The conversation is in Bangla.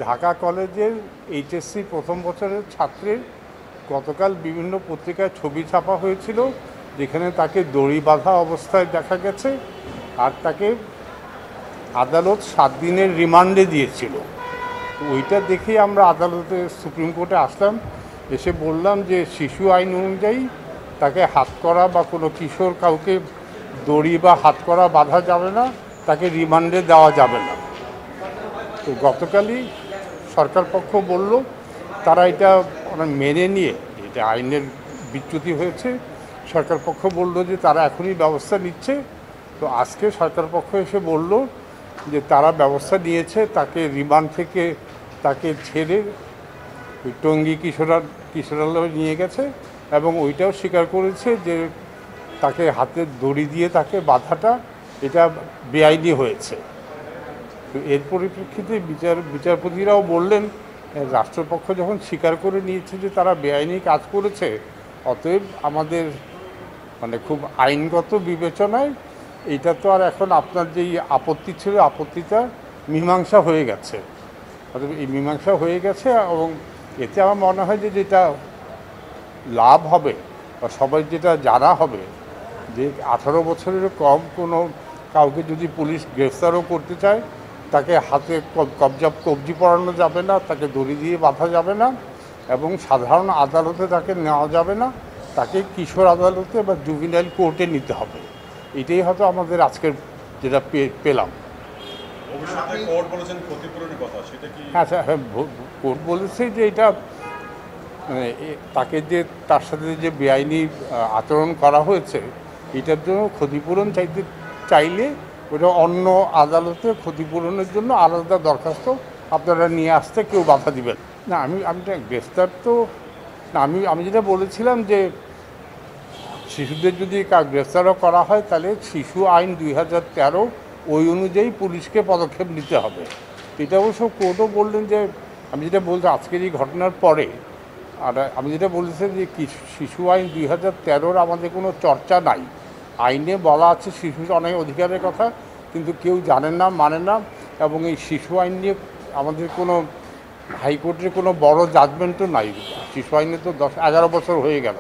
ঢাকা কলেজের এইচএসসি প্রথম বছরের ছাত্রের গতকাল বিভিন্ন পত্রিকায় ছবি ছাপা হয়েছিল, যেখানে তাকে দড়ি বাঁধা অবস্থায় দেখা গেছে আর তাকে আদালত 7 দিনের রিমান্ডে দিয়েছিল। তো ওইটা দেখেই আমরা আদালতে সুপ্রিম কোর্টে আসলাম, এসে বললাম যে শিশু আইন অনুযায়ী তাকে হাতকড়া বা কোনো কিশোর কাউকে দড়ি বা হাতকড়া বাঁধা যাবে না, তাকে রিমান্ডে দেওয়া যাবে না। তো গতকালই সরকার পক্ষ বলল তারা এটা মেনে নিয়ে, এটা আইনের বিচ্যুতি হয়েছে, সরকার পক্ষ বলল যে তারা এখনই ব্যবস্থা নিচ্ছে। তো আজকে সরকার পক্ষ এসে বলল যে তারা ব্যবস্থা নিয়েছে, তাকে রিমান্ড থেকে তাকে ছেড়ে ওই টঙ্গী কিশোরালয়ে নিয়ে গেছে এবং ওইটাও স্বীকার করেছে যে তাকে হাতে দড়ি দিয়ে তাকে বাঁধাটা এটা বেআইনি হয়েছে। তো এর পরিপ্রেক্ষিতে বিচারপতিরাও বললেন রাষ্ট্রপক্ষ যখন স্বীকার করে নিয়েছে যে তারা বেআইনি কাজ করেছে, অতএব আমাদের খুব আইনগত বিবেচনায় এটা তো আর এখন আপনার যেই আপত্তি ছিল, আপত্তিটা মীমাংসা হয়ে গেছে। অতএব এই মীমাংসা হয়ে গেছে এবং এতে আমার মনে হয় যে যেটা লাভ হবে বা সবাই যেটা জানা হবে যে 18 বছরের কম কোনো কাউকে যদি পুলিশ গ্রেফতারও করতে চায়, তাকে হাতে কবজি পরানো যাবে না, তাকে দড়ি দিয়ে বাঁধা যাবে না এবং সাধারণ আদালতে তাকে নেওয়া যাবে না, তাকে কিশোর আদালতে বা জুভিনাইল কোর্টে নিতে হবে। এটাই হয়তো আমাদের আজকের যেটা পেলাম। হ্যাঁ হ্যাঁ, কোর্ট বলেছে যে এটা তাকে যে তার সাথে যে বেআইনি আচরণ করা হয়েছে এটার জন্য ক্ষতিপূরণ চাইলে ওটা অন্য আদালতে ক্ষতিপূরণের জন্য আলাদা দরখাস্ত আপনারা নিয়ে আসতে কেউ বাধা দিবেন না। আমি গ্রেফতার তো না, আমি যেটা বলেছিলাম যে শিশুদের যদি গ্রেফতারও করা হয় তাহলে শিশু আইন 2013 ওই অনুযায়ী পুলিশকে পদক্ষেপ নিতে হবে। এটা অবশ্য কোর্টও বললেন যে, আমি যেটা বলছি আজকের এই ঘটনার পরে, আর আমি যেটা বলেছি যে শিশু আইন 2013 আমাদের কোনো চর্চা নাই। আইনে বলা আছে শিশুর অনেক অধিকারের কথা, কিন্তু কেউ জানেন না, মানে না। এবং এই শিশু আইন নিয়ে আমাদের কোনো হাইকোর্টের কোনো বড় জাজমেন্টও নাই। শিশু আইনে তো 10-11 বছর হয়ে গেল।